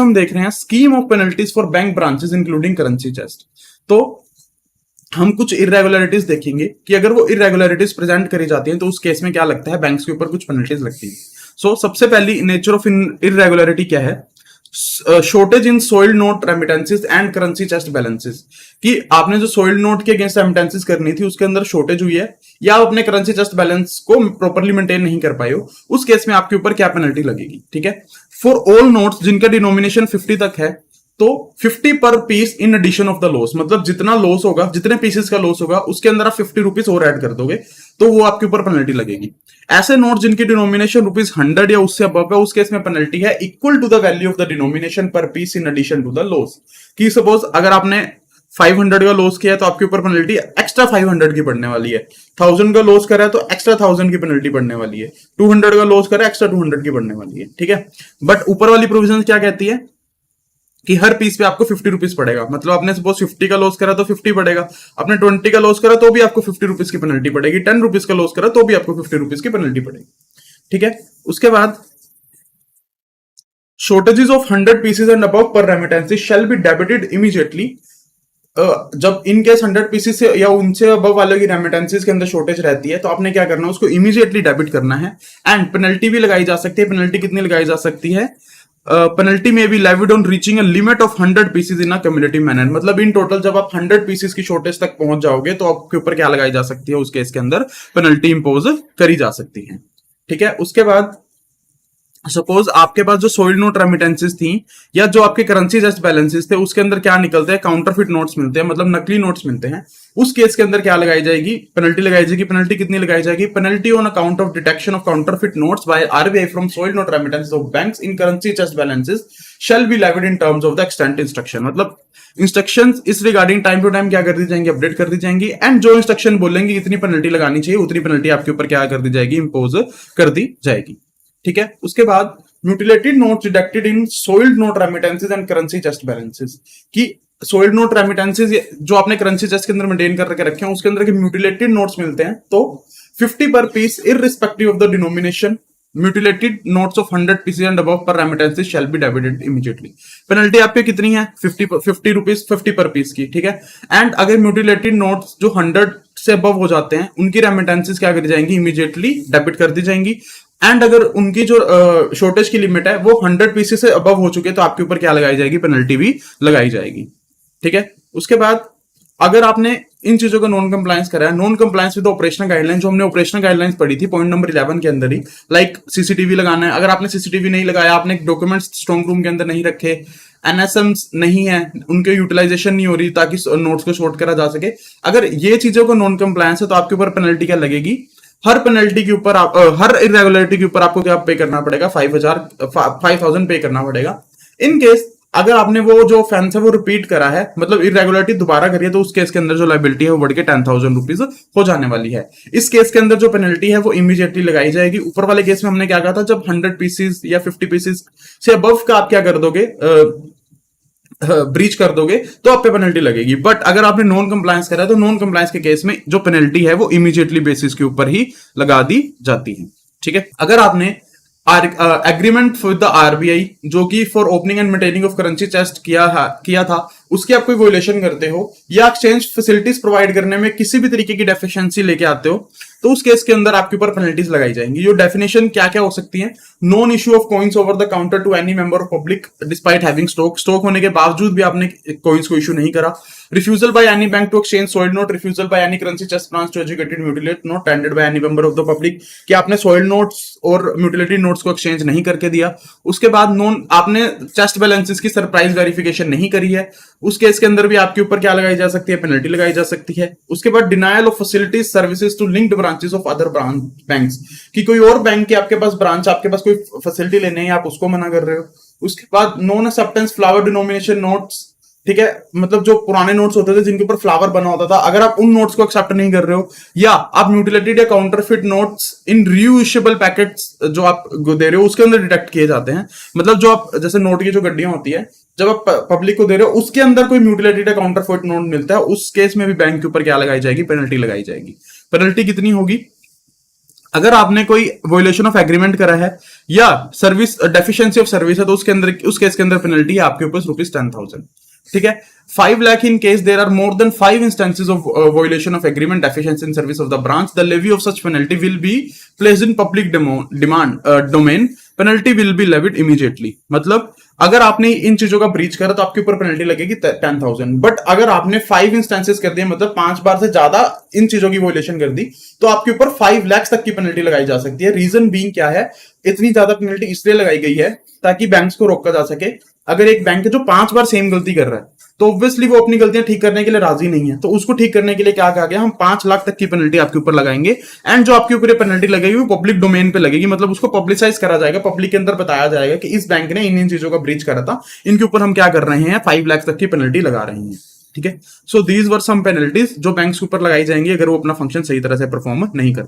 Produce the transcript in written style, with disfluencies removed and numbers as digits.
हम देख रहे हैं scheme of penalties for bank branches including currency chest. तो हम कुछ इरेगुलरिटीज देखेंगे कि अगर वो इरेगुलरिटीज प्रेजेंट करी जाती हैं तो उस केस में क्या लगता है, बैंक्स के ऊपर कुछ पेनल्टीज लगती हैं। सो सबसे पहली नेचर ऑफ इरेगुलरिटी क्या है, shortage in सोइल्ड note remittances and currency chest balances, कि आपने जो सोइल्ड नोट के अगेंस्ट रेमिटेंसेस करनी थी उसके अंदर शॉर्टेज हुई है या आप अपने करेंसी चेस्ट बैलेंस को प्रॉपर्ली मेंटेन नहीं कर पाए हो, उस केस में आपके ऊपर क्या पेनल्टी लगेगी। ठीक है, फॉर ऑल नोट्स जिनका डिनोमिनेशन 50 तक है तो 50 पर piece in addition of the loss, मतलब जितना लॉस होगा, जितने पीसेस का लॉस होगा उसके अंदर आप 50 रुपीज और ऐड कर दोगे तो वो आपके ऊपर पेनल्टी लगेगी। ऐसे नोट जिनकी डिनोमिनेशन ₹100 या उससे अबव है उस केस में पेनल्टी है equal to the value of the denomination per piece in addition to the loss. कि सपोज अगर आपने 500 का लॉस किया तो आपके ऊपर पेनल्टी एक्स्ट्रा 500 की पड़ने वाली है, 1000 का लॉस करा है तो एक्स्ट्रा 1000 की पेनल्टी पड़ने वाली है, 200 का लॉस करा एक्स्ट्रा 200 की पड़ने वाली है। ठीक है, बट ऊपर वाली प्रोविजन क्या कहती है कि हर पीस पे आपको 50 रुपीज पड़ेगा, मतलब आपने सपोज 50 का लॉस करा तो 50 पड़ेगा, आपने 20 का लॉस करा तो भी आपको 50 रुपीज की पेनल्टी पड़ेगी, 10 रुपीज का लॉस करा तो भी आपको 50 रुपीज की पेनल्टी पड़ेगी। ठीक है, उसके बाद shortages of 100 pieces and above per remittances shall be debited immediately. जब इन केस 100 पीसेस से या उनसे अबव वाले की रेमिटेंसेस के अंदर शॉर्टेज रहती है तो आपने क्या करना है, उसको इमीडिएटली डेबिट करना है। एंड पेनल्टी भी लगाई जा सकती है। पेनल्टी कितनी लगाई जा सकती है, पेनल्टी में भी levied on reaching a limit of 100 pieces in a community manner, मतलब इन टोटल जब आप 100 पीसेज की शॉर्टेज तक पहुंच जाओगे तो आपके ऊपर क्या लगाई जा सकती है, उस केस के अंदर पेनल्टी इंपोज करी जा सकती है। ठीक है, उसके बाद सपोज आपके पास जो सोइल्ड नोट रेमिटेंसेस थी या जो आपके करेंसी जस्ट बैलेंसेस थे उसके अंदर क्या निकलते हैं, काउंटरफिट नोट्स मिलते हैं, मतलब नकली नोट्स मिलते हैं, उस केस के अंदर क्या लगाई जाएगी, पेनल्टी लगाई जाएगी। पेनल्टी कितनी लगाई जाएगी, penalty on account of detection of counterfeit notes by RBI from सोइल्ड note remittances of banks in currency just balances shall be levied in terms of the extent instruction, मतलब इंस्ट्रक्शंस इस regarding time to time क्या कर दी जाएंगी, update कर दी जाएंगी। And जो instruction बोलेंगे इतनी पेनल्टी लगानी चाहिए उतनी पेनल्टी आपके ऊपर क्या कर दी जाएगी, इंपोज कर दी जाएगी। ठीक है, उसके बाद mutilated notes deducted in सोइल्ड note remittances and currency chest balances, कि सोइल्ड नोट रेमिटेंसेस जो आपने करेंसी चेस्ट के अंदर मेंटेन करके रखे हैं उसके अंदर के म्यूटिलेटेड नोट्स मिलते हैं तो 50 पर piece irrespective of the denomination mutilated notes of 100 pieces and above per remittances shall be debited immediately. Penalty आपके कितनी है, 50 रुपीज 50 पर पीस की। ठीक है, एंड अगर म्यूटिलेटेड नोट्स जो 100 से अबव हो जाते हैं उनकी रेमिटेंसेस क्या करी जाएंगी, इमीडिएटली डेबिट कर दी जाएंगी। एंड अगर उनकी जो शॉर्टेज की लिमिट है वो 100 पीसेस से अबव हो चुके तो आपके ऊपर क्या लगाई जाएगी, पेनल्टी भी लगाई जाएगी। ठीक है, उसके बाद अगर आपने इन चीजों का नॉन कंप्लायंस करा है, non compliance with operational guidelines, जो हमने ऑपरेशनल गाइडलाइंस पढ़ी थी पॉइंट नंबर 11 के अंदर ही, लाइक सीसीटीवी लगाना है, अगर आपने सीसीटीवी नहीं लगाया, आपने डॉक्यूमेंट्स स्ट्रॉन्ग रूम के अंदर नहीं रखे, एनएसएम्स नहीं है, उनके यूटिलाइजेशन नहीं हो रही ताकि नोट्स को शॉर्ट करा जा सके, अगर ये चीजों का नॉन कंप्लायंस है तो आपके ऊपर पेनल्टी क्या लगेगी, हर पेनल्टी के ऊपर हर इरेगुलरिटी के ऊपर आपको क्या पे करना पड़ेगा, 5000 पे करना पड़ेगा। इन केस अगर आपने वो जो ऑफेंस है वो रिपीट करा है, मतलब इरेगुलरिटी दोबारा करी है, तो उस केस के अंदर जो लायबिलिटी है वो बढ़ के 10,000 रुपीज हो जाने वाली है। इस केस के अंदर जो पेनल्टी है वो इमीडिएटली लगाई जाएगी। ऊपर वाले केस में हमने क्या कहा था, जब 100 पीसेस या 50 पीसेस से अबव का आप क्या कर दोगे, ब्रीच कर दोगे तो आप पे पेनल्टी लगेगी। बट अगर आपने नॉन कंप्लायंस करा है तो नॉन कंप्लायंस के केस में जो पेनल्टी है वो इमीडिएटली बेसिस के ऊपर ही लगा दी जाती है। ठीक है, अगर आपने एग्रीमेंट विद द आरबीआई जो कि for opening and maintaining of currency chest किया था उसकी आप कोई वोलेशन करते हो या एक्सचेंज फैसिलिटीज प्रोवाइड करने में किसी भी तरीके की डेफिशिएंसी लेके आते हो तो उस केस के अंदर आपके ऊपर पेनल्टीज लगाई जाएंगी। जो डेफिनेशन क्या क्या हो सकती है, non issue of coins over the counter to any member of public despite having stock होने के बावजूद भी आपने कॉइन्स को इश्यू नहीं करा, refusal by any bank to exchange soiled note, refusal by any currency chest branch to educated mutilate note tendered by any member of the public, कि आपने सोइल्ड नोट्स और म्यूटिलेटेड नोट्स को exchange नहीं करके दिया। उसके बाद नॉन आपने चेस्ट बैलेंसेस की सरप्राइज वेरिफिकेशन नहीं करी है, उस केस के अंदर भी आपके ऊपर क्या लगाई जा सकती है, पेनल्टी लगाई जा सकती है। उसके बाद denial of facilities services to linked branches of other banks, कि कोई और बैंक के आपके पास ब्रांच आपके पास कोई फैसिलिटी लेने है, आप उसको मना कर रहे हो। उसके बाद non acceptance flower denomination notes, ठीक है, मतलब जो पुराने नोट्स होते थे जिनके ऊपर फ्लावर बना होता था, अगर आप उन नोट्स को एक्सेप्ट नहीं कर रहे हो या आप म्यूटिलेटेड या काउंटरफिट नोट्स इन रीयूजेबल पैकेट्स जो आप दे रहे हो उसके अंदर डिटेक्ट किए जाते हैं, मतलब जो आप जैसे नोट की जो गड्डियां होती है जब आप पब्लिक को दे रहे हो उसके अंदर कोई म्यूटिलेटेड या काउंटरफिट नोट मिलता है, उस केस में भी बैंक के ऊपर क्या लगाई जाएगी, पेनल्टी लगाई जाएगी। पेनल्टी कितनी होगी, अगर आपने कोई वोलेशन ऑफ एग्रीमेंट करा है या सर्विस डेफिशिएंसी ऑफ सर्विस है, तो उसके अंदर, उस केस के अंदर पेनल्टी है आपके ऊपर ₹10,000। ठीक है। 5 lakh in case there are more than 5 instances of violation of agreement deficiency in service of the branch, the levy of such penalty will be placed in public demand domain, penalty will be levied immediately. मतलब अगर आपने इन चीजों का breach करा तो आपके ऊपर penalty लगेगी 10,000। बट अगर आपने 5 इंस्टेंसेस कर दिए, मतलब 5 बार से ज्यादा इन चीजों की वोलेशन कर दी, तो आपके ऊपर 5 लाख तक की पेनल्टी लगाई जा सकती है। रीजन बीइंग क्या है, इतनी ज्यादा पेनल्टी इसलिए लगाई गई है ताकि बैंक्स को रोका जा सके। अगर एक बैंक है जो 5 बार सेम गलती कर रहा है, तो ऑब्वियसली वो अपनी गलतियां ठीक करने के लिए राजी नहीं है, तो उसको ठीक करने के लिए क्या कहा गया, हम 5 लाख तक की पेनल्टी आपके ऊपर लगाएंगे। एंड जो आपके ऊपर पेनल्टी लगेगी वो पब्लिक डोमेन पे लगेगी, मतलब उसको पब्लिसाइज करा जाएगा, पब्लिक के अंदर बताया जाएगा कि इस बैंक ने इन इन चीजों का ब्रीच करा था, इनके ऊपर हम क्या कर रहे हैं, 5 लाख तक की पेनल्टी लगा रहे हैं। ठीक है। So these were some penalties जो बैंक्स के ऊपर लगाई जाएंगी अगर वो अपना फंक्शन सही तरह से परफॉर्म नहीं करते।